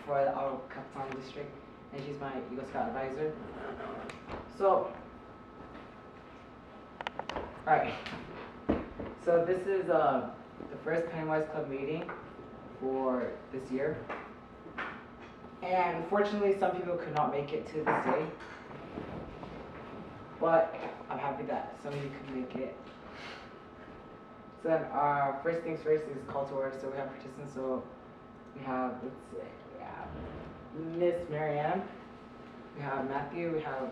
for our Kaptan district, and she's my Eagle Scout advisor. So, alright. So this is the first Pennywise Club meeting for this year. And unfortunately, some people could not make it to this day. But I'm happy that some of you could make it. So then, first things first is call to order. So we have participants. So we have, let's see, we have Miss Marian, we have Matthew, we have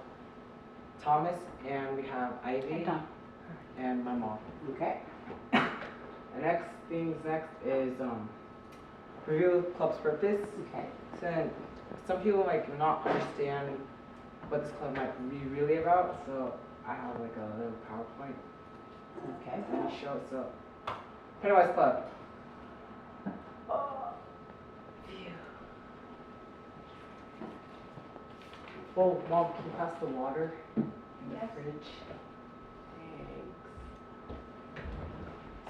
Thomas, and we have Ivy, and my mom. Okay. The next is review club's purpose. Okay. So then, some people might not understand what this club might be really about. So I have like a little PowerPoint. Okay. Let me show it. So Pennywise Club. Oh, Mom, can you pass the water in the fridge? Thanks.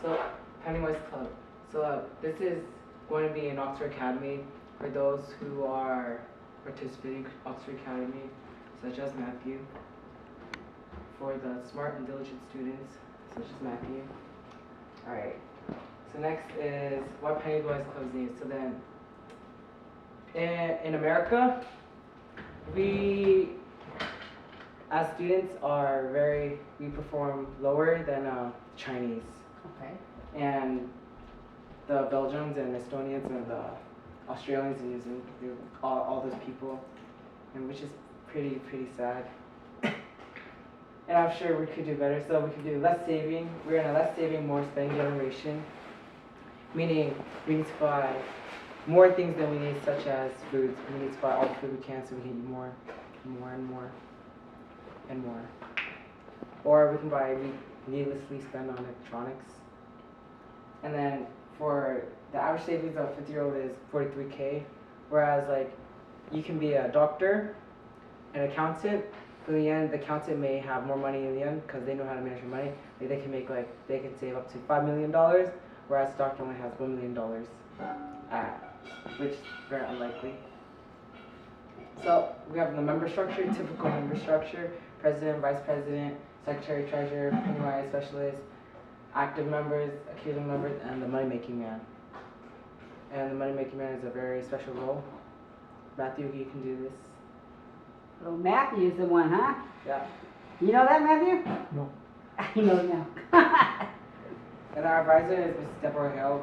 So, Pennywise Club. So, this is going to be in Oxford Academy for those who are participating in Oxford Academy, such as Matthew. For the smart and diligent students, such as Matthew. Alright. So, next is what Pennywise Club is. So, then, in America, we, as students, we perform lower than Chinese. Okay. And the Belgians and Estonians and the Australians and New Zealand, all those people, and which is pretty sad. And I'm sure we could do better. So we could do less saving. We're in a less saving, more spending generation, meaning we need to buy more things than we need, such as foods. We need to buy all the food we can, so we can eat more, and more, and more, and more. Or we can needlessly spend on electronics. And then for the average savings of a 50-year-old is 43K, whereas like you can be a doctor, an accountant. In the end, the accountant may have more money in the end because they know how to manage your money. Like they can save up to $5 million, whereas the doctor only has $1 million. Which is very unlikely. So we have the member structure, typical member structure: president, vice president, secretary, treasurer, Pennywise specialist, active members, occasional members, and the money-making man. And the money-making man is a very special role. Matthew, you can do this. So Matthew's the one, huh? Yeah. You know that, Matthew? No. You know it now. And our advisor is Mrs. Deborah Hill,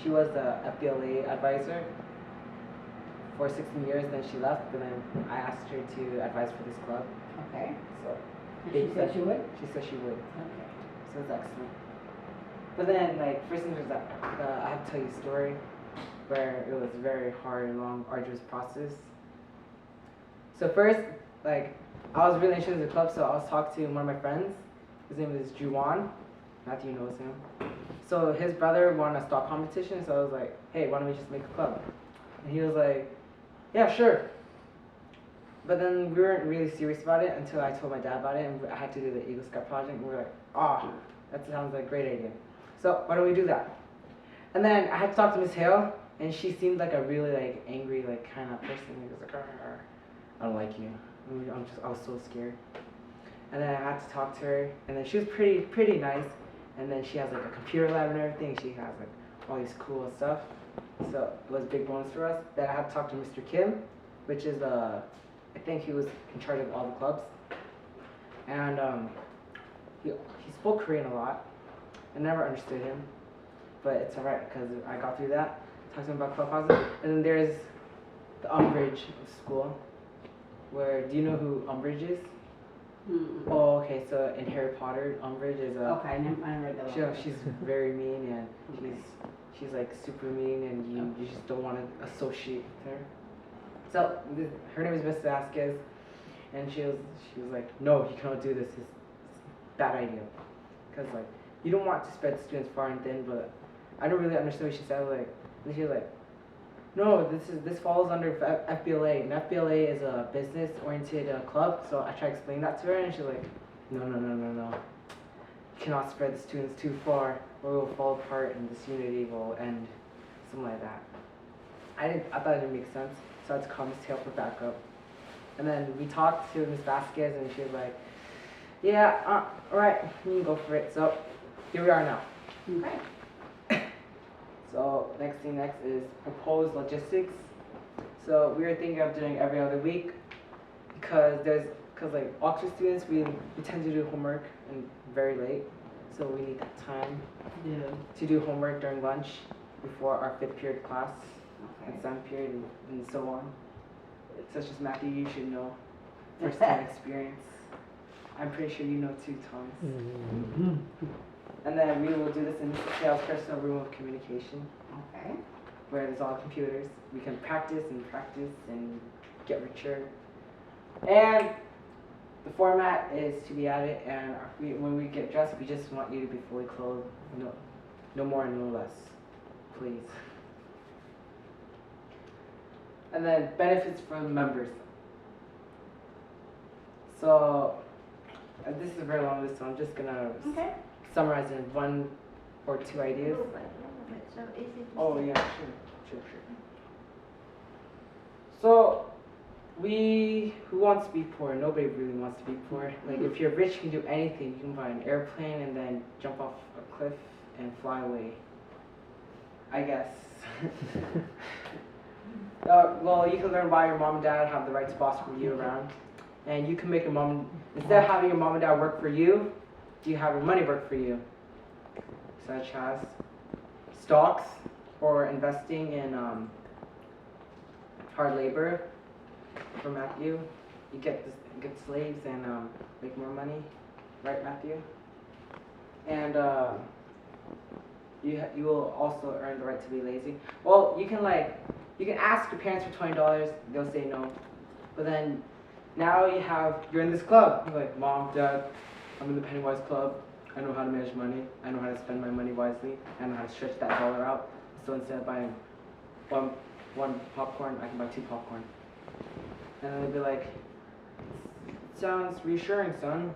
she was the FBLA advisor for 16 years, then she left, and then I asked her to advise for this club. Okay. So She said she would? She said she would. Okay. So it's excellent. But then, like, first thing is that I have to tell you a story where it was a very hard and long, arduous process. So first, like, I was really interested in the club, so I was talking to one of my friends. His name is Juwan. Matthew knows him. So his brother won a stock competition, so I was like, hey, why don't we just make a club? And he was like, yeah, sure. But then we weren't really serious about it until I told my dad about it, and I had to do the Eagle Scout project, and we were like, that sounds like a great idea. So why don't we do that? And then I had to talk to Miss Hale, and she seemed like a really like angry, like kind of person. He was like, I don't like you. I was so scared. And then I had to talk to her, and then she was pretty nice. And then she has like a computer lab and everything. She has like all these cool stuff. So it was a big bonus for us. Then I had to talk to Mr. Kim, which is I think he was in charge of all the clubs. And he spoke Korean a lot. I never understood him, but it's alright because I got through that. Talked to him about club houses. And then there's the Umbridge school. Do you know who Umbridge is? Mm-hmm. Oh, okay. So in Harry Potter, Umbridge is a. Okay, I never read that. She's very mean, and she's like super mean, and you just don't want to associate with her. So her name is Miss Vasquez, and she was like, no, you cannot do this. It's a bad idea, because like you don't want to spread students far and thin. But I don't really understand what she said. Like, and she was like, no, this falls under FBLA, and FBLA is a business-oriented club. So I tried to explain that to her, and she's like, no. You cannot spread the students too far, or we will fall apart, and this unity will end, something like that. I thought it didn't make sense, so I had to call Miss Tail for backup. And then we talked to Miss Vasquez, and she was like, yeah, all right, you can go for it. So here we are now. Okay. So next is proposed logistics. So we were thinking of doing every other week because like Oxford students, we tend to do homework and very late, so we need that time to do homework during lunch before our 5th period class and 7th period and so on. Such as Matthew, you should know, first time experience. I'm pretty sure you know too, Thomas. Mm-hmm. And then we will do this in Mr. Taylor's personal room of communication, Okay. where there's all computers. We can practice and get richer. And the format is to be added, and when we get dressed, we just want you to be fully clothed. No more and no less, please. And then benefits for the members. So this is a very long list, so I'm just gonna Okay. summarize in 1 or 2 ideas. So is it? Oh yeah, sure. So who wants to be poor? Nobody really wants to be poor. Like if you're rich, you can do anything. You can buy an airplane and then jump off a cliff and fly away. I guess. Well, you can learn why your mom and dad have the right to boss you around, and you can make instead of having your mom and dad work for you, you have your money work for you, such as stocks or investing in hard labor. For Matthew, you get slaves and make more money, right, Matthew? And you will also earn the right to be lazy. Well, you can ask your parents for $20, they'll say no. But then now you're in this club. You're like, Mom, Dad, I'm in the Pennywise Club. I know how to manage money. I know how to spend my money wisely. I know how to stretch that dollar out. So instead of buying one popcorn, I can buy 2 popcorn. And then they'd be like, sounds reassuring, son.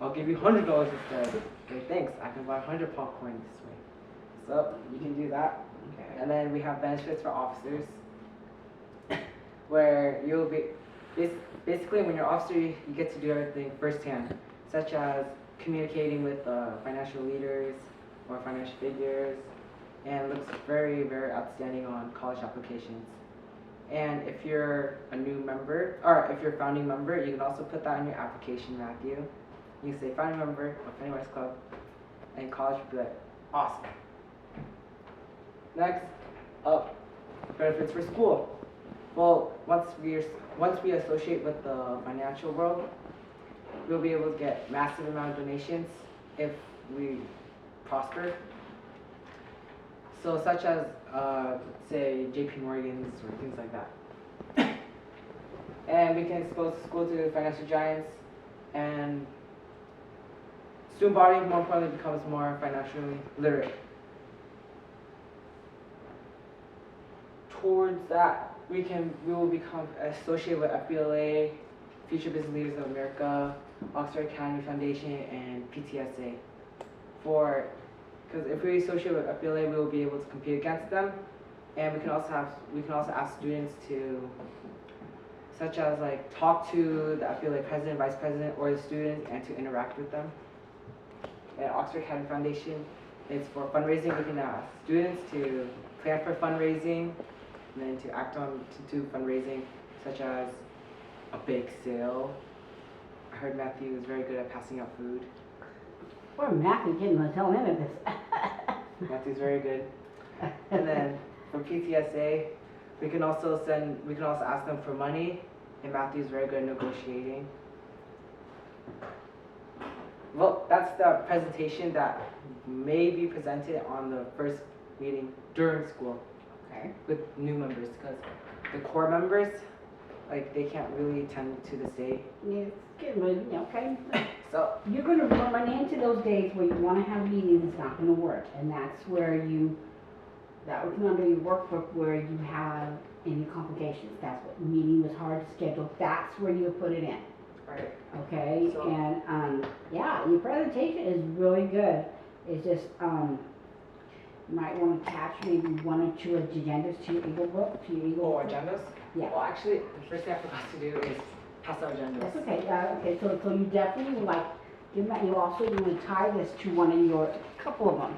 I'll give you $100 instead. Okay, thanks. I can buy 100 popcorn this way. So you can do that. Okay. And then we have benefits for officers, where you'll be basically when you're officer, you get to do everything firsthand, such as communicating with financial leaders or financial figures, and looks very, very outstanding on college applications. And if you're a new member, or if you're a founding member, you can also put that in your application, Matthew. You can say founding member of Pennywise Club, and college would be like, awesome. Next up, benefits for school. Well, once we associate with the financial world, we'll be able to get massive amount of donations if we prosper. So such as, say, JP Morgan's or things like that. And we can expose the school to financial giants, and student body, more importantly, becomes more financially literate. Towards that, we will become associated with FBLA, Future Business Leaders of America, Oxford Academy Foundation, and PTSA. Because if we associate with FBLA, we will be able to compete against them, and we can also ask students to, such as like talk to the FBLA president, vice president, or the students, and to interact with them. At Oxford Academy Foundation, it's for fundraising. We can ask students to plan for fundraising, and then to act on to do fundraising, such as a bake sale. I heard Matthew is very good at passing out food. Poor Matthew, didn't tell him of this. Matthew's very good. And then from PTSA, we can also ask them for money, and Matthew's very good at negotiating. Well, that's the presentation that may be presented on the first meeting during school. Okay. With new members, because the core members, like, they can't really attend to this day. Yeah, it's good, but, okay. So You're going to run into those days where you want to have meetings, it's not going to work. And that's where that would come under your workbook where you have any complications. That's what meeting was hard to schedule. That's where you put it in. right. Okay, So- and yeah, your presentation is really good. It's just You might want to attach maybe 1 or 2 agendas to your Eagle book, to your Eagle. Oh, agendas? Yeah. Well, actually, the first thing I forgot to do is pass out agendas. That's okay, okay, so you definitely would like, you also want to tie this to one of your, couple of them.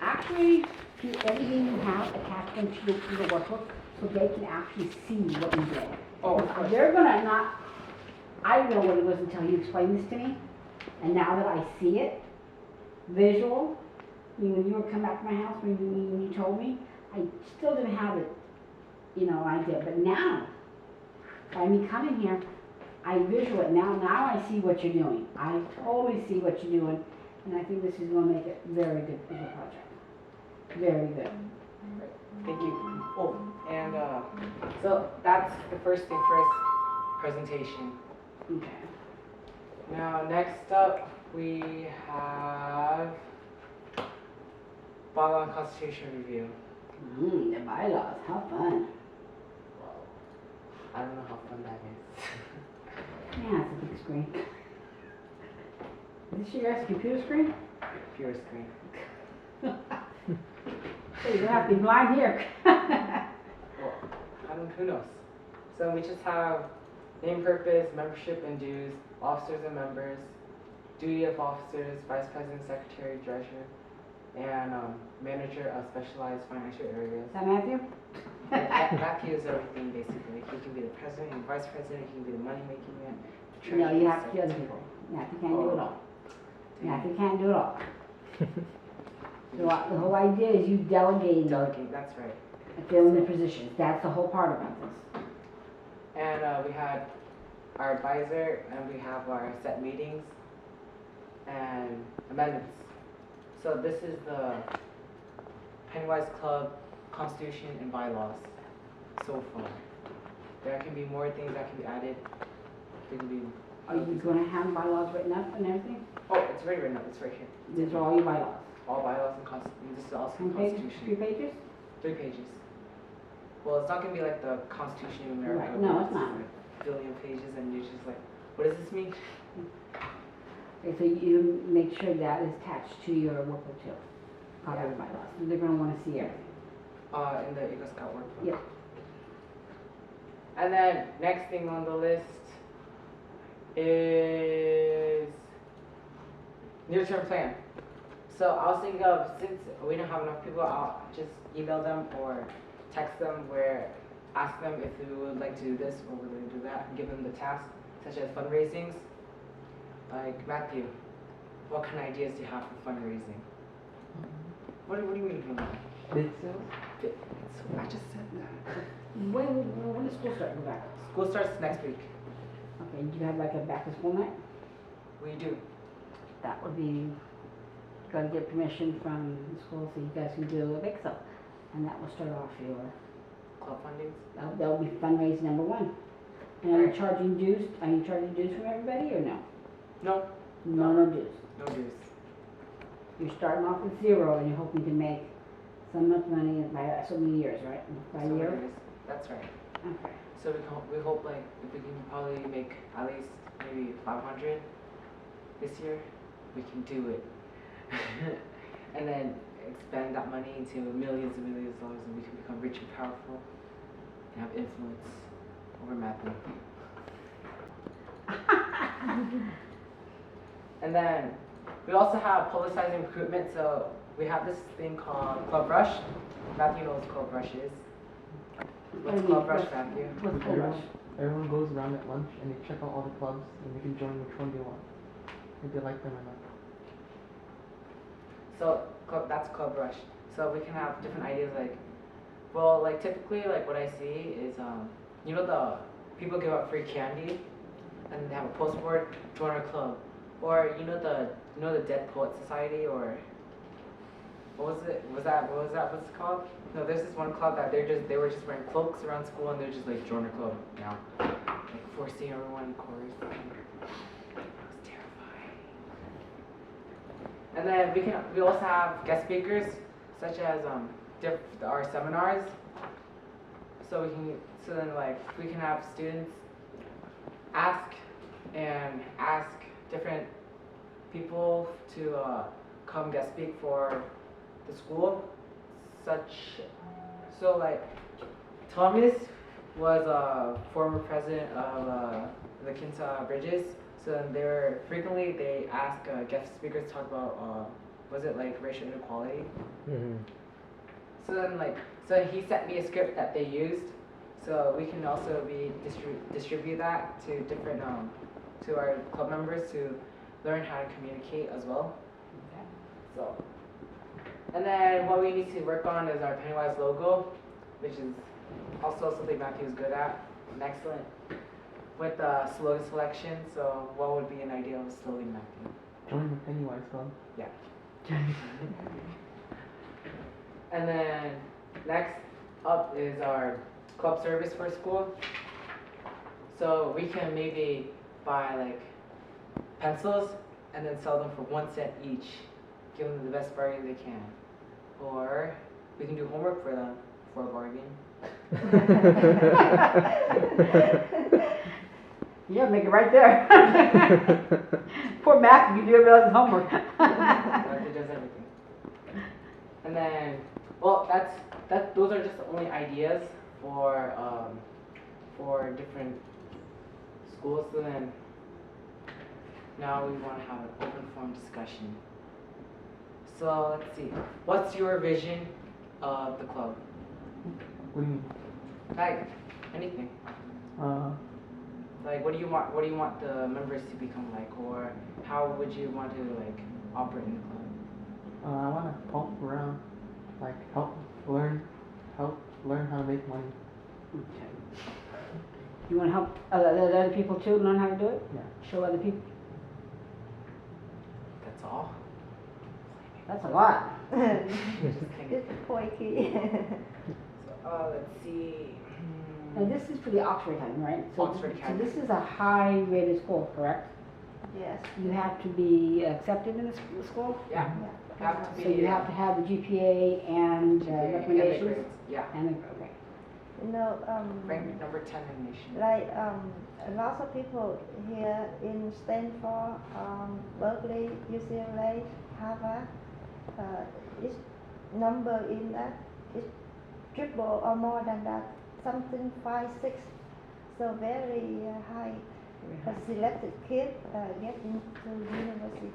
Actually, to everything you have, attach them to your workbook, so they can actually see what you did. Oh, of course. They're gonna not, I didn't know what it was until you explained this to me, and now that I see it, visual, when you were coming back to my house, when you told me, I still didn't have it, idea, but now, by me coming here, I visual it, now I see what you're doing. I totally see what you're doing, and I think this is gonna make it very good for the project. Very good. Thank you. Oh, and so that's the first thing first, presentation. Okay. Now next up we have bylaw and constitution review. The bylaws, how fun. I don't know how fun that is. Yeah, it's a big screen. Is this your guys' computer screen? Pure screen. So you're gonna have to be blind here. Well, who knows? So we just have name, purpose, membership and dues, officers and members, duty of officers, vice president, secretary, treasurer, and manager of specialized financial areas. Is that Matthew? Matthew is everything basically. He can be the president and vice president, he can be the money making man, the treasurer. No, you have to be other people. Matthew can't do it all. Matthew can't do it all. So the whole idea is you delegate Delegate, that's right. and fill in the positions. That's the whole part about this. And we had our advisor, and we have our set meetings and amendments. So this is the Pennywise Club Constitution and bylaws so far. There can be more things that can be added. There can be. Are you gonna have bylaws written up and everything? Oh, it's already written up. It's right here. These are all your bylaws. All bylaws and constitution. This is also How many pages? Constitution. 3 pages? 3 pages. Well, it's not gonna be like the Constitution of America. Right. No, where it's not. like a billion pages, and you're just like, what does this mean? Okay, so you make sure that is attached to your workbook too. Copy of the bylaws. They're gonna wanna see everything. In the Eagle Scout workbook. Yep. And then next thing on the list is near-term plan. So I was thinking of, since we don't have enough people, I'll just email them or text them where ask them if they would like to do this or would like to do that, and give them the task, such as fundraisings. Like Matthew, what kind of ideas do you have for fundraising? What do you mean from that? Bid sales? I just said that. When does school start? Go back. School starts next week. Okay, do you have like a back to school night? We do. That would be, gotta get permission from the school so you guys can do a bake sale. And that will start off your, Club fundings. that will be fundraising number 1. And are you charging dues? Are you charging dues from everybody or no? No, No dues. no dues. You're starting off with 0 and you're hoping to make some much money by so many years, right? By So year? it is. That's right. Okay. So we hope like if we can probably make at least maybe 500 this year, we can do it. And then expand that money into millions and millions of dollars, and we can become rich and powerful and have influence over Matthew. And then we also have publicizing recruitment. So we have this thing called Club Rush. Matthew knows what Club Rush is. What's Club Rush, Matthew? What's Club Rush? Everyone goes around at lunch and they check out all the clubs and they can join which one they want, if they like them or not. So that's Club Rush. So we can have different ideas like, well, like typically like what I see is you know the people give out free candy and they have a poster board, join our club, or you know the Dead Poet Society, or what was it? What's it called? No, there's this one club that they were just wearing cloaks around school and they're just like join our club now, like forcing everyone in chorus. It was terrifying. And then we also have guest speakers such as our seminars. So then we can have students ask different people to come guest speak for the school. So like Thomas was a former president of the Kinsa Bridges. So then they ask guest speakers to talk about was it like racial inequality? Mhm. So he sent me a script that they used, so we can also distribute that to different to our club members to learn how to communicate as well. So, and then what we need to work on is our Pennywise logo, which is also something Matthew's good at, and excellent with slogan selection. So, what would be an idea of a slogan, Matthew? Join the Pennywise Club. Yeah. And then next up is our club service for school. So we can maybe buy like pencils and then sell them for 1 cent each, give them the best bargain they can. Or we can do homework for them for a bargain. Yeah, make it right there. Poor Matt, you didn't realize his homework. That does everything. And then, well, those are just the only ideas for different schools. So then, now we want to have an open forum discussion. So let's see, what's your vision of the club? What do you mean? Like anything. Like what do you want the members to become like, or how would you want to like operate in the club? I want to help around, like help learn how to make money. Okay. You want to help other people too learn how to do it? Yeah. Show other people? That's all. That's a lot. Just kidding. It's pointy. So let's see. Now this is for the Oxford Academy, right? Oxford So Academy. this is a high rated school, correct? Yes. You have to be accepted in the school? Yeah. Have to So be. you have to have the GPA and GPA and the recommendations? grades. Yeah. And the, okay. You know, Ranked number 10 in the nation. like lots of people here in Stanford, Berkeley, UCLA, Harvard, its number in that is triple or more than that, something 5, 6, so very high. A selected kid get into university.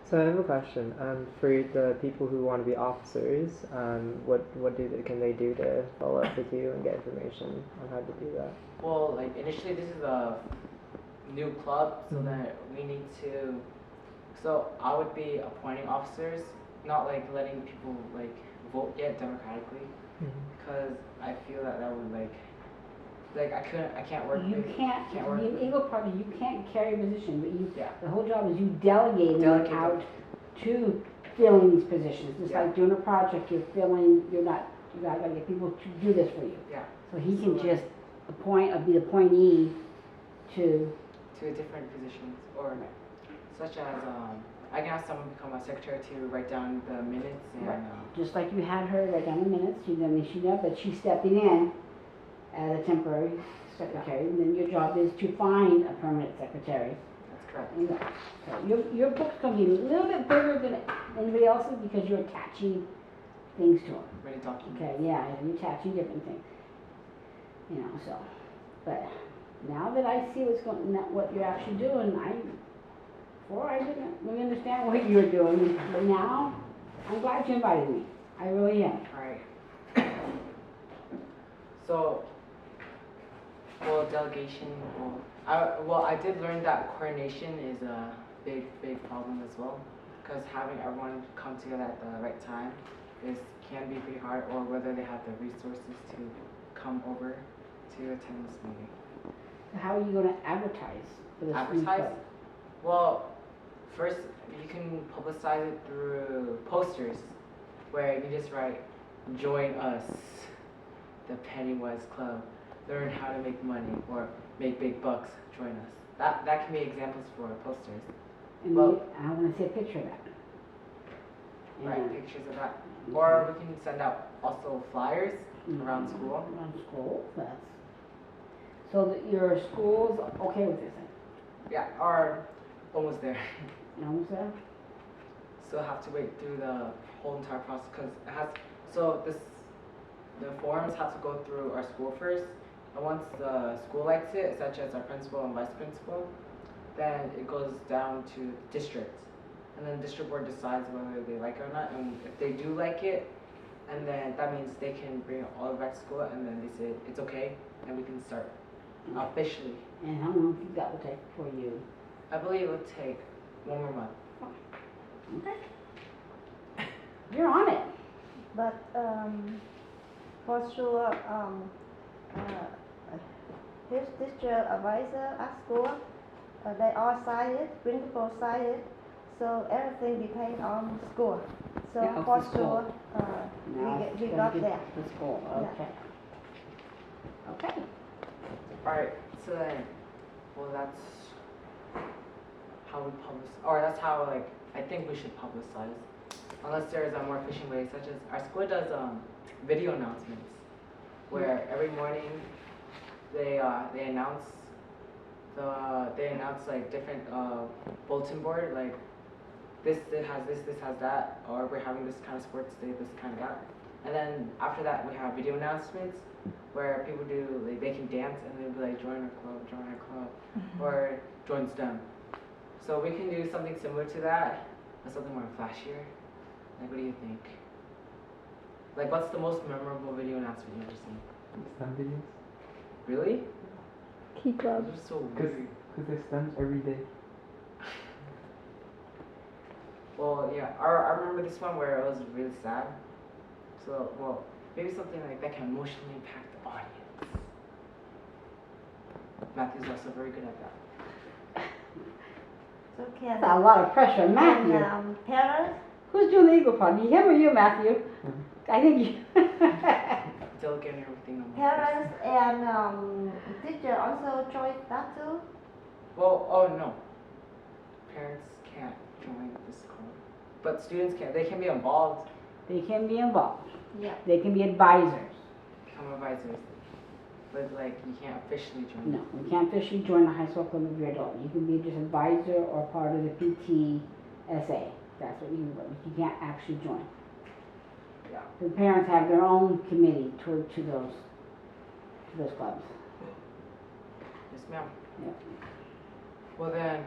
So I have a question. For the people who want to be officers, what can they do to follow up with you and get information on how to do that? Well, like initially this is a new club, so that we need to. So I would be appointing officers, not like letting people like vote yet democratically, because I feel that would like I can't work. You can't work. the Eagle Party, you can't carry a position, but Yeah. the whole job is you delegate Delegate it out to filling these positions. Just Yeah. like doing a project, you gotta get people to do this for you. Yeah. So he So, can like- just be the appointee to, To different positions, or such as I can ask someone to become a secretary to write down the minutes and Right. just like you had her write down the minutes, but she's stepping in as a temporary secretary, and then your job is to find a permanent secretary. that's correct. And so your book's gonna be a little bit bigger than anybody else's because you're attaching things to them. Ready document. Okay, yeah, you're attaching different things. You know, so, but now that I see what you're actually doing, before I didn't really understand what you were doing, but now I'm glad you invited me. I really am. Alright. So, well, delegation. I did learn that coordination is a big problem as well, because having everyone come together at the right time can be pretty hard, or whether they have the resources to come over to attend this meeting. So how are you gonna advertise for this new Advertise? club? Well, first you can publicize it through posters, where you can just write, "Join us, the Pennywise Club. Learn how to make money or make big bucks. Join us." That can be examples for posters. And Well- I wanna see a picture of that. Write And- pictures of that, or we can send out also flyers Mhm. around school. Around school, so that your school's okay with this then? Yeah, or almost there. You know what I'm saying? still have to wait through the whole entire process because it has. So the forms have to go through our school first, and once the school likes it, such as our principal and vice principal, then it goes down to district, and then district board decides whether they like it or not. And if they do like it, and then that means they can bring it all back to school, and then they say it's okay, and we can start officially. And how long do you think that will take for you? I believe it would take 1 more month. Okay. You're on it. But for sure, his district advisor at school, they all sign it, principal sign it, so everything depends on school. So Yeah, for the school. sure, Now we it's got gonna there. get to school, Yeah. okay. Okay. Alright, so then, well that's how we publish, or that's how like, I think we should publicize. Unless there's a more efficient way, such as, our school does video announcements, where every morning they announce like different bulletin board, like this it has this has that, or we're having this kind of sports day, this kind of that. And then after that we have video announcements where people do like they can dance and they'll be like join our club, or join STEM. So we can do something similar to that, but something more flashier. Like what do you think? Like what's the most memorable video announcement you've ever seen? STEM videos. Really? Key club. Those are so Because weird. there's STEMs every day. Well, yeah, I remember this one where it was really sad. So, well, maybe something like that can emotionally impact the audience. Matthew's also very good at that. So can, That's a lot of pressure, can Matthew. parents, Who's doing the eagle part? Him or you, Matthew? Mhm. I think you. Delegate and everything. parents and teacher also join that too? Well, oh no. Parents can't join this club. But students can. They can be involved, They can be involved. Yeah. They can be advisors. become advisors. But like, you can't officially join. No, you can't officially join the high school club if you're adult. You can be just advisor or part of the PTSA. That's what you can do. You can't actually join. Yeah. The parents have their own committee to those clubs. Yes, ma'am. Yeah. Well then.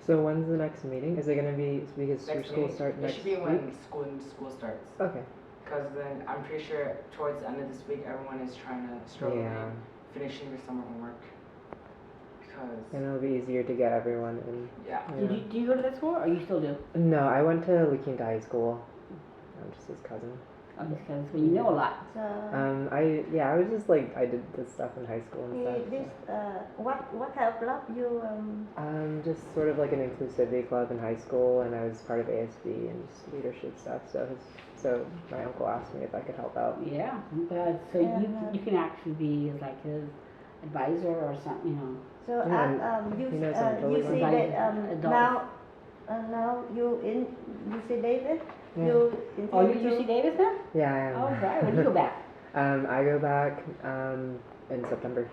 So when's the next meeting? Is it gonna be because your Next school meeting, start it next should be week? when school starts. Okay. Because then I'm pretty sure towards the end of this week, everyone is trying to struggle Yeah. in finishing their summer homework. Because, And it'll be easier to get everyone in. yeah. Yeah. Do you go to that school or you still do? No, I went to La Quinta High School. I'm just his cousin. Oh, just because when you know a lot. So I was just like I did this stuff in high school and stuff. this what kind of club you Just sort of like an inclusivity club in high school, and I was part of ASB and just leadership stuff. So my uncle asked me if I could help out. Yeah, but so Yeah. you can actually be like his advisor or something, you know. so Yeah, you he knows I'm totally you see fine. that Adult. now you in UC Davis Yeah. you Oh, intend you to UC Davis now? Yeah, I am. Oh, right. When do you go back? I go back in September.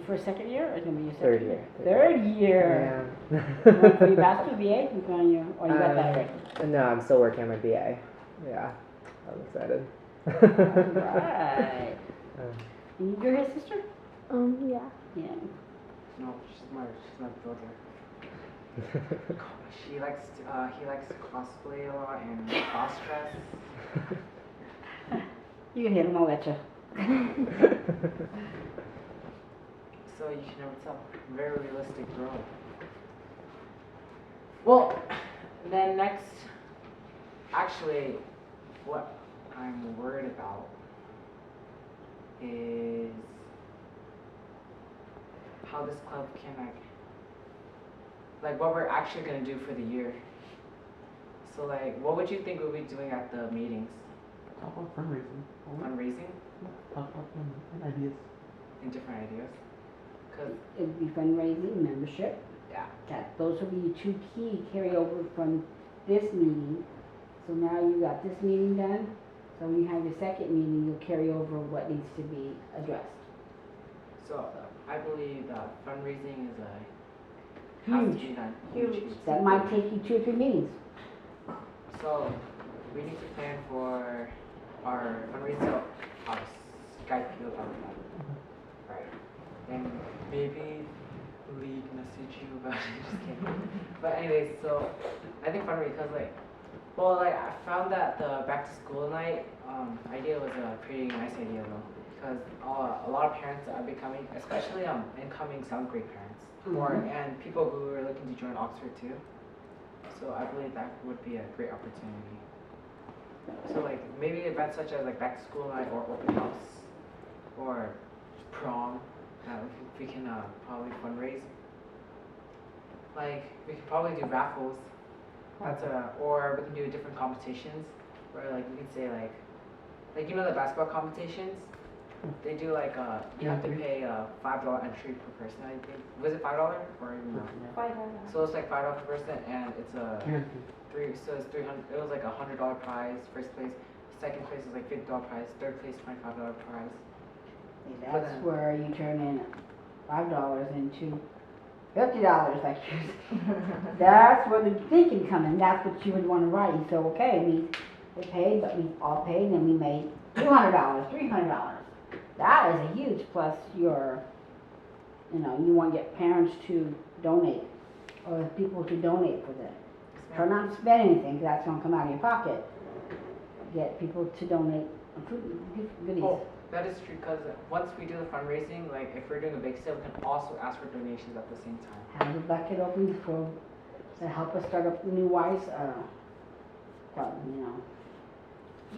For a second year or is it gonna be your Third second year. Third year. Yeah. You want for your bachelor's BA? You going your, or you got that already? No, I'm still working on my BA. Yeah, I'm excited. Right. And you're his sister? Yeah. Yeah. No, she's my brother. He likes to cosplay a lot and cross dress. You can hit him, I'll let you. So you can never tell. Very realistic girl. Well, then next, actually, what I'm worried about is how this club can like what we're actually gonna do for the year. So like, what would you think we'll be doing at the meetings? Talk about fundraising. Fundraising Talk about them and ideas. and different ideas. Cause It'd be fundraising, membership. yeah, Those will be your two key carryover from this meeting. So now you got this meeting done. So when you have your second meeting, you'll carry over what needs to be addressed. so I believe that fundraising is has to Huge. be done. Huge. That might take you 2 or 3 meetings. So we need to plan for our fundraiser. I'll Skype you about that. Right. And maybe league message you about it. Just kidding. But anyways, so I think fundraiser because I found that the back to school night idea was a pretty nice idea though, because a lot of parents are becoming, especially incoming 7th grade parents, and people who are looking to join Oxford too. So I believe that would be a great opportunity. So like maybe events such as like back to school night or open house or prom, we can probably fundraise. Like we could probably do raffles. Or we can do different competitions where like we can say like you know the basketball competitions, they do like you have to pay $5 entry per person. I think was it $5 or even more? $5. So it's like $5 per person, and it's a Guaranteed. so it's 300. It was like $100 prize first place. Second place is like $50 prize. Third place $25 prize. That's where you turn in $5 into $50, like that's where the thinking come in. That's what you would want to write. So okay, we paid, but we all paid, and we made $200, $300. That is a huge plus. You want to get parents to donate or people to donate for that. Try not to spend anything, 'cause that's going to come out of your pocket. Get people to donate food, goodies. Oh, that is true because once we do the fundraising, like if we're doing a big sale, we can also ask for donations at the same time. Have the bucket open to help us start up the new WISE club,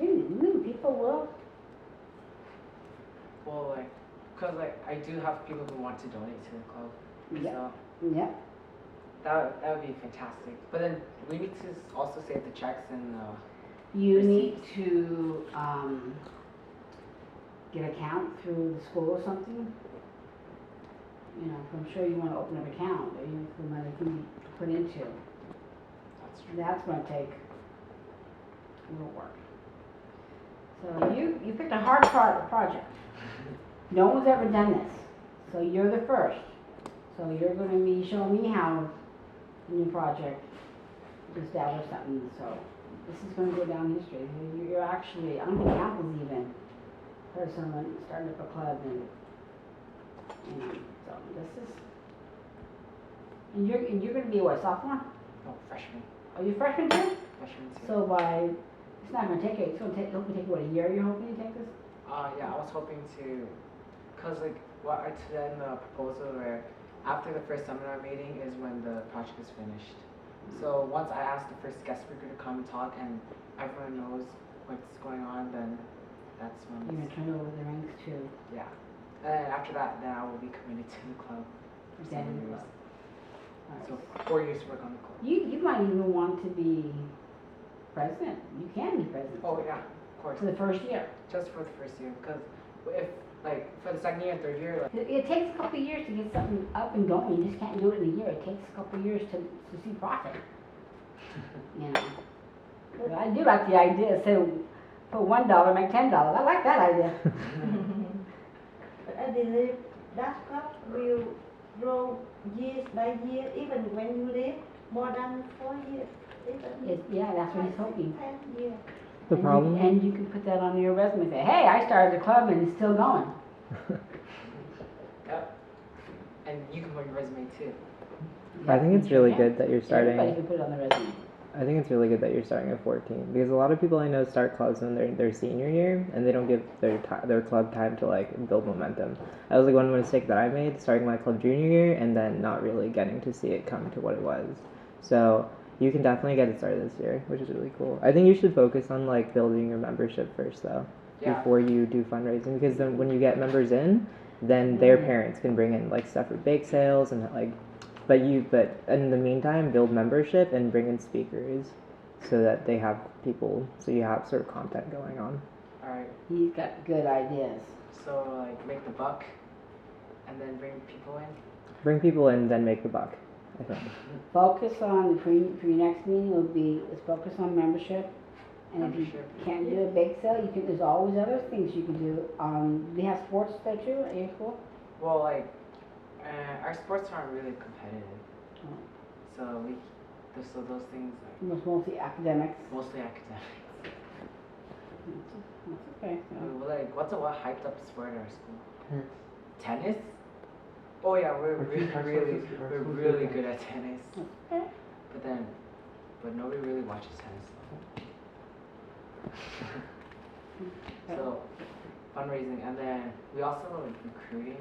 New people will. Well, because I do have people who want to donate to the club. Yeah. So Yeah. that would be fantastic. But then we need to also save the checks and You need to get an account through the school or something. I'm sure you want to open an account or the money can be put into. that's true. That's going to take a little work. So you picked a hard project. No one's ever done this, so you're the first. So you're going to be showing me how the new project to establish something. So this is going to go down history. You're actually, I don't think Apple's even heard someone starting up a club, and so this is. And you're going to be what, sophomore? No, freshman. Are you freshman too? Freshman too. So it's not going to take you. It's going to take what, a year? You're hoping to take this? Yeah, I was hoping to, cause what I said in the proposal where after the first seminar meeting is when the project is finished. So once I ask the first guest speaker to come and talk and everyone knows what's going on, then that's when. You're going to turn over the reins to Yeah. And after that, then I will be committed to the club for 7 Then years. Alright. So 4 years to work on the club. You might even want to be president. You can be president Oh yeah, of course. for the first year. Just for the first year, because if for the second year and third year, It takes a couple of years to get something up and going. You just can't do it in a year. It takes a couple of years to see profit. But I do like the idea. So for $1, make $10. I like that idea. But I believe that club will grow years by year, even when you live more than 4 years. Yeah, that's what he's hoping. 10 years. The problem. And you can put that on your resume. Say, hey, I started the club and it's still going. yep. And you can put your resume too. I think it's really Yeah. good that you're starting. Everybody can put it on the resume. I think it's really good that you're starting at 14 because a lot of people I know start clubs when they're in their senior year and they don't give their club time to build momentum. That was one mistake that I made, starting my club junior year and then not really getting to see it come to what it was. So you can definitely get it started this year, which is really cool. I think you should focus on building your membership first though, before you do fundraising, because then when you get members in, then their parents can bring in stuff for bake sales and but in the meantime build membership and bring in speakers so that they have people, so you have sort of content going on. Alright. He's got good ideas. So make the buck and then bring people in. Bring people in, then make the buck, I think. Focus on, for your next meeting will be, let's focus on membership. And if you can't do a bake sale, there's always other things you can do. Do you have sports there too at your school? Well, our sports aren't really competitive. So so those things It was mostly academics. are mostly academic. That's okay. So. Like, what's a hyped up sport at our school? Tennis. Tennis? Oh yeah, we're Our really, team- our really, schools- our we're schools do really tennis. good at tennis. Okay. But nobody really watches tennis though. So, fundraising, and then we also like recruiting.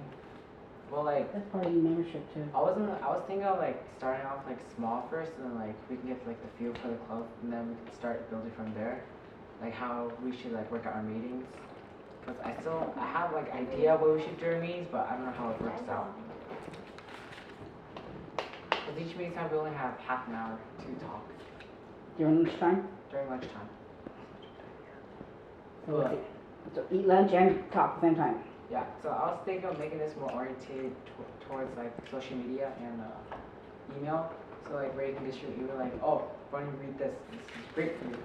Well, like, That's part of the membership too. I was thinking of like starting off like small first, and then like we can get like the feel for the club, and then we can start building from there. Like how we should like work out our meetings. Cause I have like idea what we should do in meetings, but I don't know how it works out. Cause each meeting time we only have half an hour to talk During lunchtime. during lunchtime. So, so eat lunch and talk at the same time. Yeah, so I was thinking of making this more oriented towards like social media and email. So like where you can distribute email like, oh, why don't you read this? This is great for you.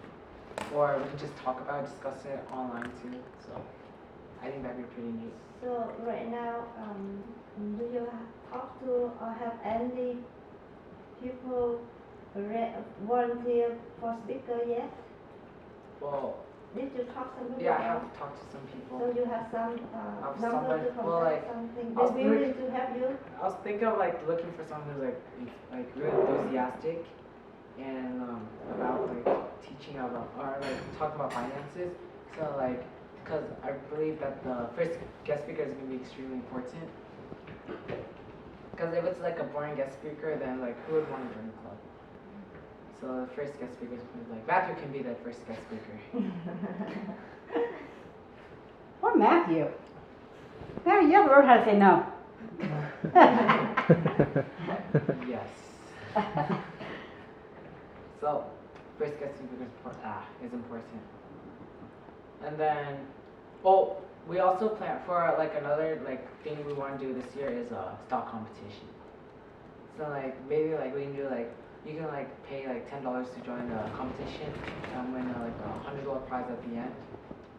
Or we can just talk about it, discuss it online too. So I think that'd be pretty neat. So right now, do you talk to or have any people volunteer for speaker yet? Well, Did you talk to some people? yeah, I have talked to some people. So you have some Have number somebody- to well, like, contact something. I was They're willing to help you. I was thinking of like looking for someone who's like really enthusiastic and about like teaching about or like talking about finances. So like, because I believe that the first guest speaker is going to be extremely important. Because if it's like a boring guest speaker, then like who would want to join the club? So the first guest speaker is going to be like Matthew can be that first guest speaker. Poor Matthew. Matthew, you have to learn how to say no. Yes. So, first guest speaker is important. And then, oh, we also plan for like another like thing we want to do this year is a stock competition. So like maybe like we can do like you can like pay like $10 to join the competition and win like $100 prize at the end.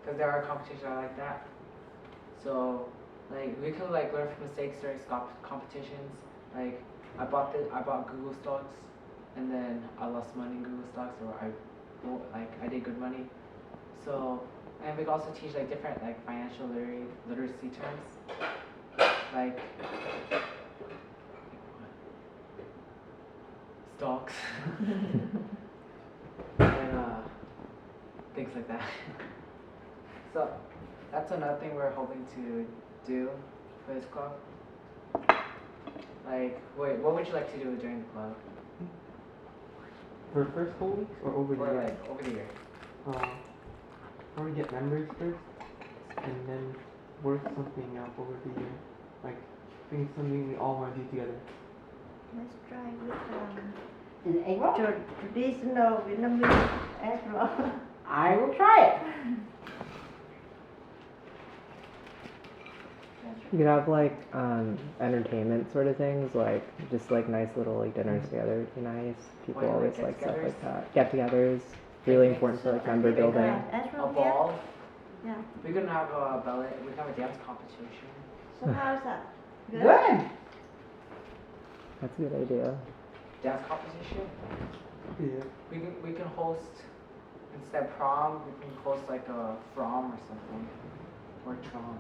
Because there are competitions that are like that. So like we can like learn from mistakes during stock competitions. Like I bought Google stocks and then I lost money in Google stocks, or I did good money. So and we can also teach like different like financial literacy terms, like stocks and things like that. So that's another thing we're hoping to do for this club. Like, wait, what would you like to do during the club? For the first whole weeks or over the Or year? like over the year? Probably get members first, and then work something out over the year. Like, think something we all want to do together. Let's try with In April? traditional Vietnamese egg roll. I will try it. You could have like entertainment sort of things, like just like nice little like dinners together would be nice. People What, like always like stuff get-togethers? like that. Get-togethers, really important for like member building. Egg A roll yet? ball? Yeah. We can have a ballet, we can have a dance competition. So how's that? Good? Good. That's a good idea. Dance competition? Yeah. We can host, instead of prom, we can host like a prom or something. Or trom.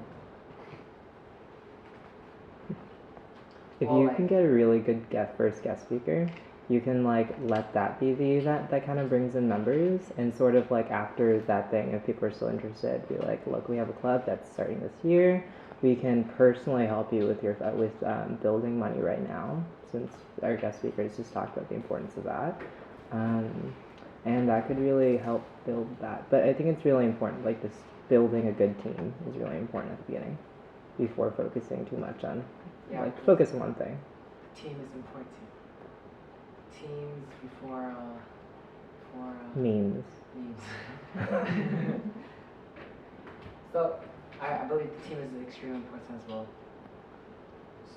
If Well, you like- can get a really good first guest speaker, you can like let that be the event that kind of brings in members, and sort of like after that thing, if people are still interested, be like, look, we have a club that's starting this year. We can personally help you with your building money right now, since our guest speakers just talked about the importance of that, and that could really help build that. But I think it's really important, like just building a good team is really important at the beginning, before focusing too much on like focus on one thing. Team is important. Teams before Memes. memes. So I believe the team is extremely important as well.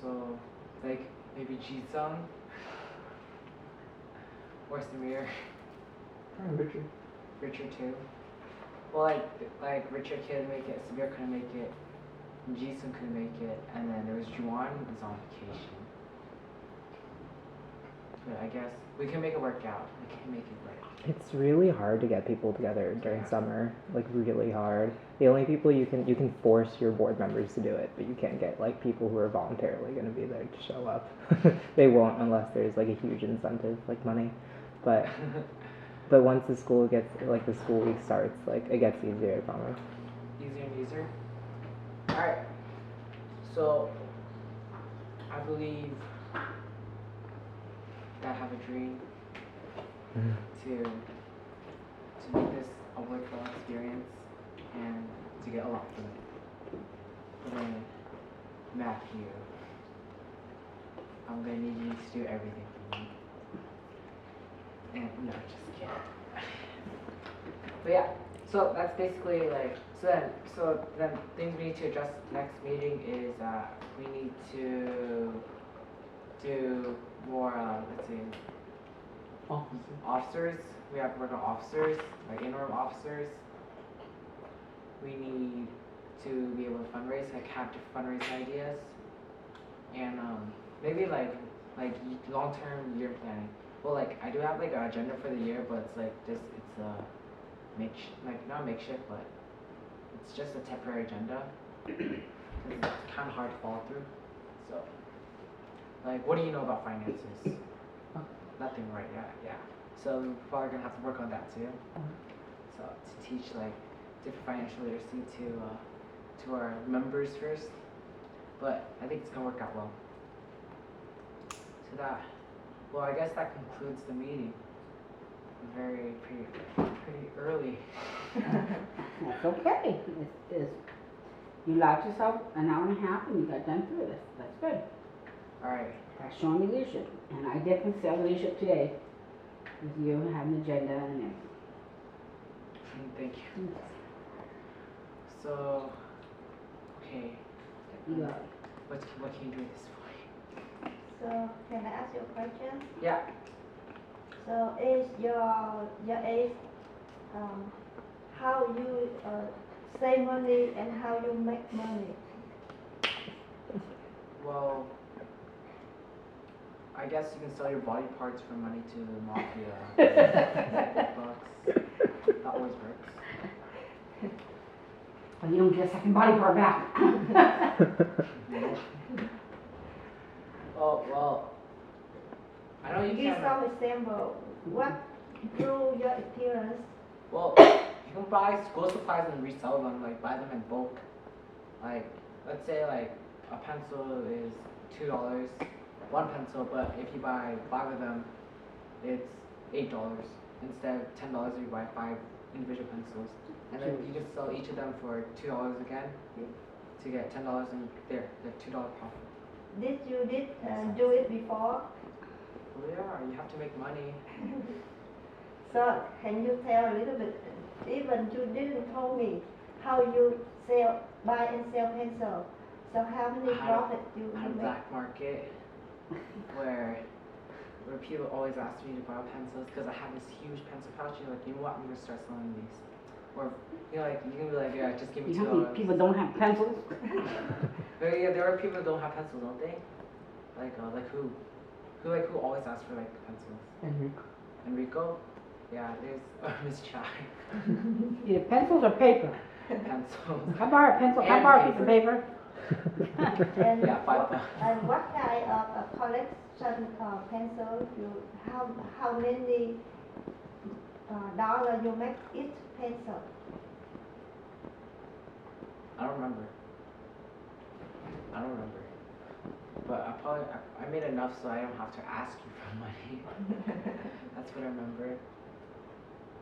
So like maybe Ji-sung or Samir, Probably Richard. Richard too. Well, like Richard couldn't make it, Samir couldn't make it, Ji-sung couldn't make it, and then there was Juan who's on vacation. But I guess we can make it work out. We can make it work. It's really hard to get people together during summer, like really hard. The only people you can force your board members to do it, but you can't get like people who are voluntarily going to be there to show up. They won't unless there's like a huge incentive, like money. But once the school gets like the school week starts, like it gets easier, I promise. Easier and easier. All right. So I believe that I have a dream to make this a worthwhile experience and to get a lot from it. But then, Matthew, I'm gonna need you to do everything for me. And no, just kidding. But yeah, so that's basically like so then things we need to address next meeting is we need to do more let's see. Officers. We have to work on officers, like interim officers. We need to be able to fundraise, like have different fundraising ideas, and maybe like long-term year planning. Well, like I do have like an agenda for the year, but it's like just it's not makeshift, but it's just a temporary agenda. 'Cause it's kind of hard to follow through. So, like, what do you know about finances? Nothing, right? Yeah. So we're probably gonna have to work on that too. So to teach like different financial literacy to our members first, but I think it's gonna work out well. So that, well, I guess that concludes the meeting. Pretty early. That's okay. You allowed yourself an hour and a half and you got done through this. That's good. All right. That's showing you leadership. And I definitely saw leadership today with you having an agenda and everything. Thank you. So, okay. You got it. What can you do at this point? So can I ask you a question? Yeah. So is your age, how you save money and how you make money? Well, I guess you can sell your body parts for money to the mafia. Bucks. That always works. Well, you don't get a second body part back. Oh, well, I know you Give can. some example. What through your experience? Well, you can buy school supplies and resell them, like buy them in bulk. Like, let's say like a pencil is $2, one pencil, but if you buy 5 of them, it's $8 instead of $10 if you buy 5 individual pencils. And then you can sell each of them for $2 again to get $10 in there, the $2 profit. Did you do it before? Well, yeah, you have to make money. So can you tell a little bit? Even you didn't tell me how you buy and sell pencil. So how many profit you I have a make? black market where people always ask me to borrow pencils because I have this huge pencil pouch. You're like, you know what? I'm gonna start selling these. Or you know, like you can be like, yeah, just give me You know how many $2. people don't have pencils? Yeah, there are people that don't have pencils, don't they? Like who? Who always asks for like pencils? Enrico? Yeah, there's Miss Chai. Either pencils or paper. Pencils. Can I borrow a pencil? Can I And borrow a piece of paper? And Yeah, $5. And what kind of collection pencil how many dollar you make each pencil? I don't remember. But I made enough so I don't have to ask you for money. That's what I remember.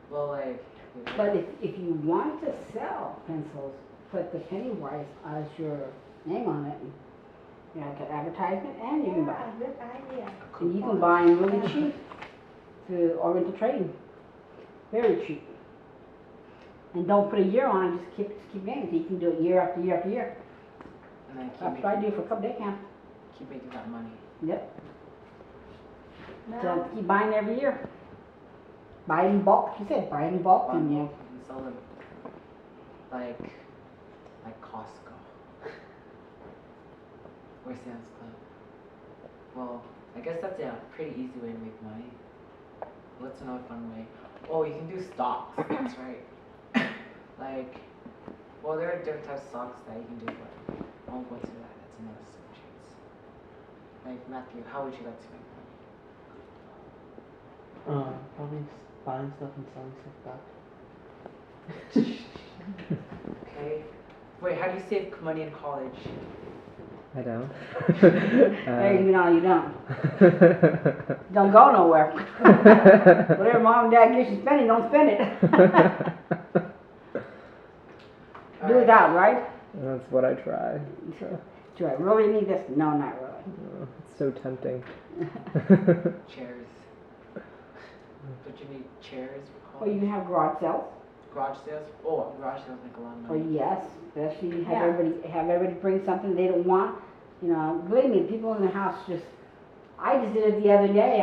Well, like. But if you want to sell pencils, put the Pennywise as your name on it. You know, the advertisement, and you can buy. Yeah, good idea. And you can buy them really cheap through Oriental Trading. Very cheap. And don't put a year on it, just keep getting it. You can do it year after year after year. And then That's what I do for a couple day camp. keep making that money. Yep. Now, So keep buying every year. Buy in bulk, you said, buy in bulk and you. And sell them like Costco or Sam's Club. Well, I guess that's a pretty easy way to make money. What's another fun way? Oh, you can do stocks. That's right. Like, well, there are different types of stocks that you can do, but I won't go into that. That's another subject. Like Matthew, how would you like to make money? Probably buying stuff and selling stuff back. Okay. Wait, how do you save money in college? I don't. There you know you don't. Don't go nowhere. Whatever mom and dad gives you spending, don't spend it. Do without, right? That's what I try. So, Do I really need this? No, not really. it's so tempting. Chairs. Don't you need chairs for Or college? you can have garage sales. Garage sales? Oh, garage sales make a lot of Oh money. yes, especially Yeah. have everybody bring something they don't want. You know, believe me, people in the house I just did it the other day.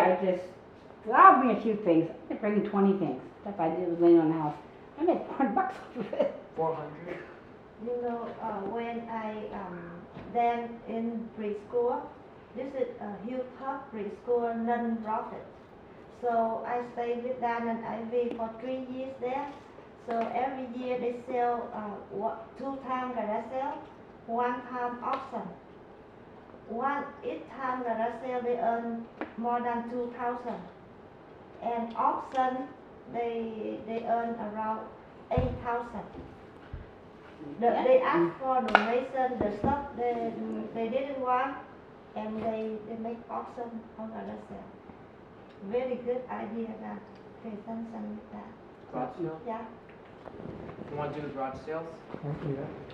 I'll bring a few things. I'm bringing 20 things. Stuff I did was laying on the house. I made $100 off of it. 400? You know, when I then in preschool, this is a Hilltop preschool non-profit. So I stayed with Dan and Ivy for 3 years there. So every year they sell 2 times garage sale, 1 time auction. Each time garage sale they earn more than 2,000. And auction they earn around 8,000. They ask for donation, the stuff they didn't want, and they make auction on garage sale. Very good idea that pay attention with that. Garage sales? Yeah. You want to do garage sales?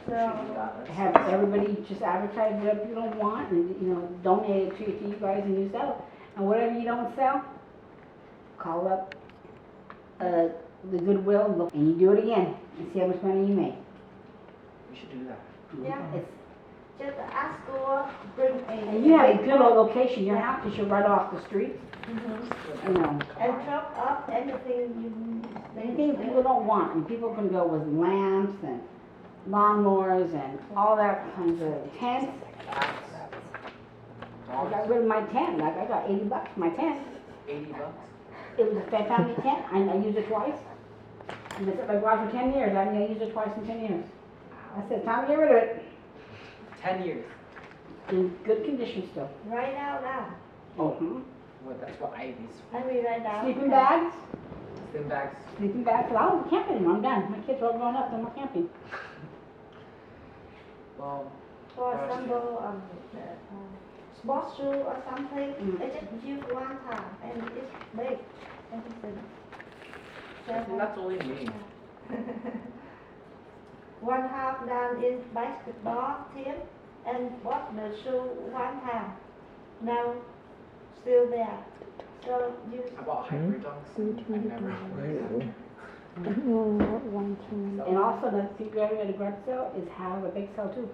So Have everybody just advertise whatever you don't want and, donate it to you guys and you sell it. And whatever you don't sell, call up the Goodwill and look, and you do it again and see how much money you make. We should do that. yeah, It's, just ask for bring a. and you have a good location, your house is right off the street, Mhm. you know. And chop up anything you. Anything people don't want, and people can go with lamps and lawnmowers and all that kinds of tents. I got rid of my tent, I got $80 for my tent. 80 bucks? It was a family tent, I used it twice. And it's at my garage for 10 years, I haven't used it twice in 10 years. I said, time to get rid of it. 10 years. In good condition still. Right now. Oh. Mhm. Well, that's what Ivy's. I will write down. Sleeping bags, Slim bags. but I don't camp anymore, I'm done. My kids are all grown up, no more camping. Well, For example, sports shoe or something, Mm. I just use 1 time and it's big. Everything. that's only me. 1/2 done in basketball team and bought the shoe 1 time. Now still there. So you I bought hyper dunks. I never wear them. And also, the secret at a garage sale is have a bake sale too.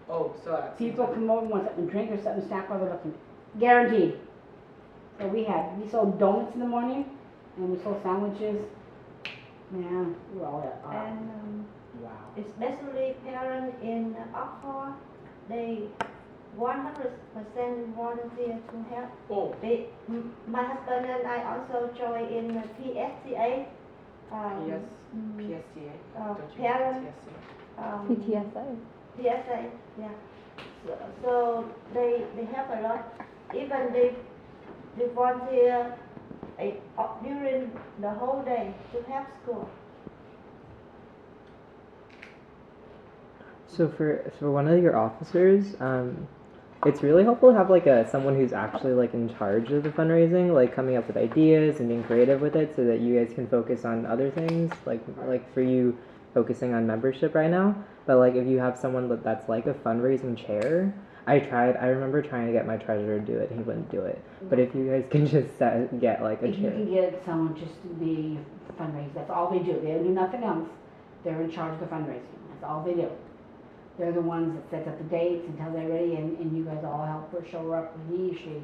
Oh, so that's. People come over and want something to drink or something to snack while they're looking. Guaranteed. So we sold donuts in the morning, and we sold sandwiches. Yeah, we were all that. and Wow. especially parents in Oxford, they 100% volunteer to help. Oh, My husband and I also join in the PSCA. yes. mm, PSTA. uh, Don't you parent, know PSTA? PTSA. PSA, yeah. So they help a lot. Even they volunteer during the whole day to help school. So for one of your officers, it's really helpful to have like someone who's actually like in charge of the fundraising, like coming up with ideas and being creative with it, so that you guys can focus on other things, like for you focusing on membership right now. But like if you have someone that's like a fundraising chair, I remember trying to get my treasurer to do it, he wouldn't do it. But if you guys can just get like a If you chair. can get someone just to be fundraising, that's all they do. They don't do nothing else. They're in charge of the fundraising. That's all they do. They're the ones that set up the dates until they're ready, and you guys all help her show up, and she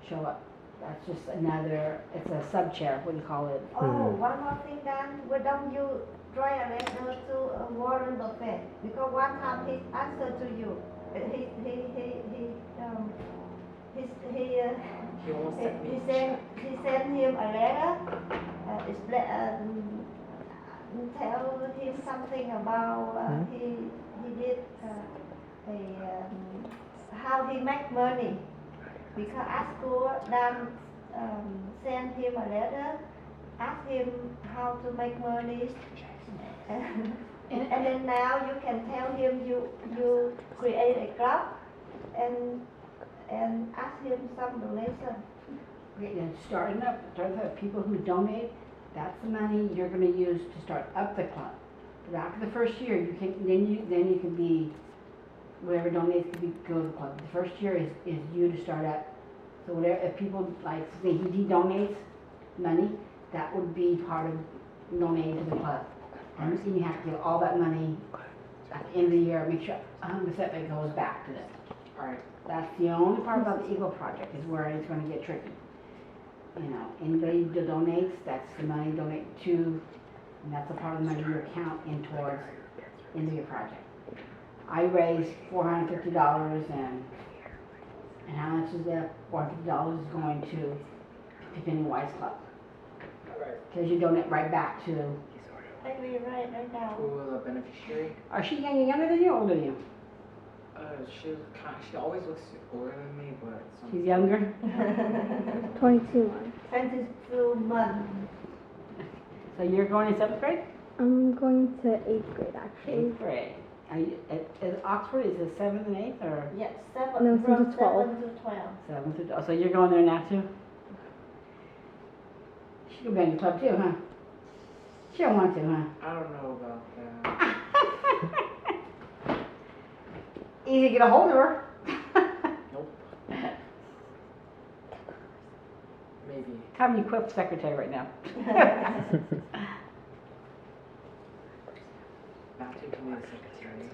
show up. That's just it's a sub chair, what do you call it? Oh, one more thing, Dan. Why don't you try a letter to Warren Buffett? Because one time he answered to you. He He won't send me. he sent him a letter. Tell him something about he did how he make money. Because at school, Dan sent him a letter, ask him how to make money. And then now you can tell him you create a club and ask him some donation. Great, and starting up, people who donate, that's the money you're gonna use to start up the club. But after the first year, you can, then you can be, whatever donates can be, go to the club. The first year is you to start up. So whatever, if people, like, say he donates money, that would be part of donating to the club. And you have to give all that money at the end of the year, make sure 100% that goes back to them. Alright. That's the only part about the Eagle Project is where it's gonna get tricky. You know, anybody that donates, that's the money donate to, and that's the part of the money you count in towards into your project. I raised $450 and how much is that? $450 is going to Tiffany Wise Club. Because you donate right back to. I will write right now. Who the beneficiary? Are she younger than you or older than you? She always looks older than me, but She's younger? 22 months. 22 months. So you're going in 7th grade? I'm going to 8th grade actually. 8th grade. Are you, at Oxford, is it 7th and 8th or? Yes, No, it's from into 12. 7 to 12. 7th to 12. So you're going there now too? She could be in the club too, huh? She don't want to, huh? I don't know about that. Easy to get a hold of her. Nope. Maybe. Come equipped secretary right now. Not taking me the secretary.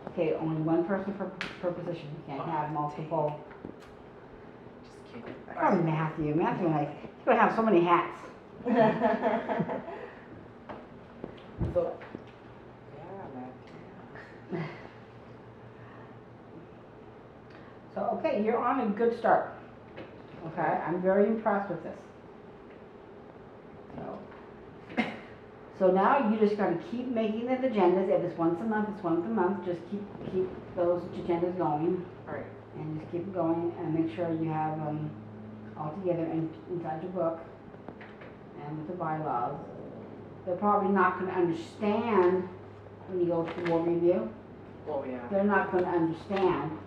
Okay, only one person per position. You can't have multiple. Just kidding. Probably Matthew. Matthew, like, he's gonna have so many hats. So, yeah, Matthew. So, okay, you're on a good start. Okay, I'm very impressed with this. So now you just gotta keep making the agendas. If it's once a month, it's once a month. Just keep those agendas going. Alright. And just keep it going and make sure you have them all together inside your book and with the bylaws. They're probably not gonna understand when you go to board review. Oh, yeah. They're not gonna understand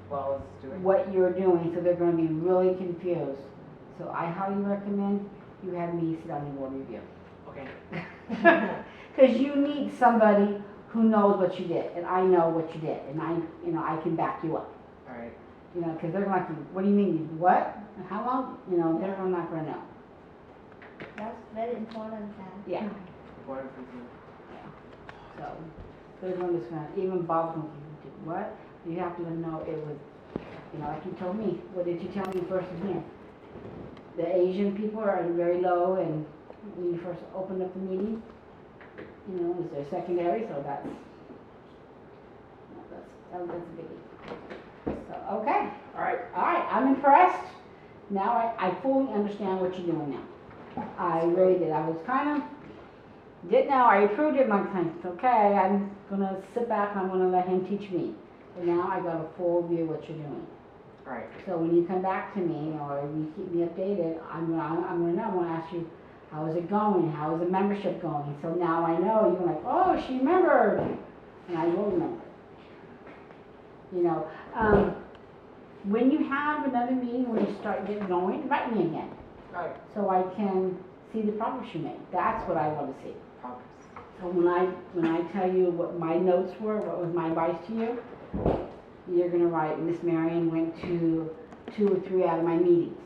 Well, let's do it. what you're doing, so they're gonna be really confused. So I highly recommend you have me sit on the board review. Okay. Because you need somebody who knows what you did, and I know what you did, and I can back you up. Alright. Because they're like, what do you mean, you what? And how long? They're not gonna know. That's very important. Yeah. Board review. So they're going to even Bob's going to what? You have to know it was, like you told me. What did you tell me first in here? The Asian people are very low, and when you first opened up the meeting, is there secondary? So that's a biggie. So okay, all right. I'm impressed. Now I fully understand what you're doing now. I really did. I was kind of. Now I approved it, my kind. Okay, I'm gonna sit back and I'm gonna let him teach me. But now I got a full view of what you're doing. Alright. So when you come back to me or you keep me updated, I'm gonna ask you, how is it going? How is the membership going? So now I know you're like, oh, she remembered, and I will remember. When you have another meeting when you start getting going, write me again, Alright. so I can see the progress you make. That's what I want to see. Progress. So when I tell you what my notes were, what was my advice to you, you're gonna write, Miss Marian went to 2 or 3 out of my meetings.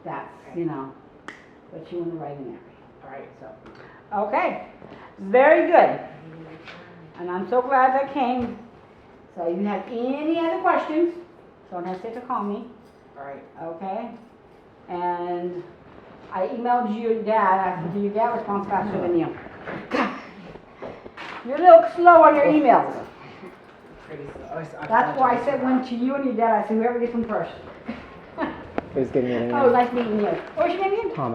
That's, what you wanna write in there. Alright. So, okay, very good. And I'm so glad that came. So if you have any other questions, don't hesitate to call me, Alright. okay? And I emailed your dad. Did your dad respond faster than you? You're a little slow on your emails. Pretty slow. That's why I sent one to you and your dad. I said, whoever gets one first. It was good meeting you. Oh, nice meeting you. What's your name again? Tom.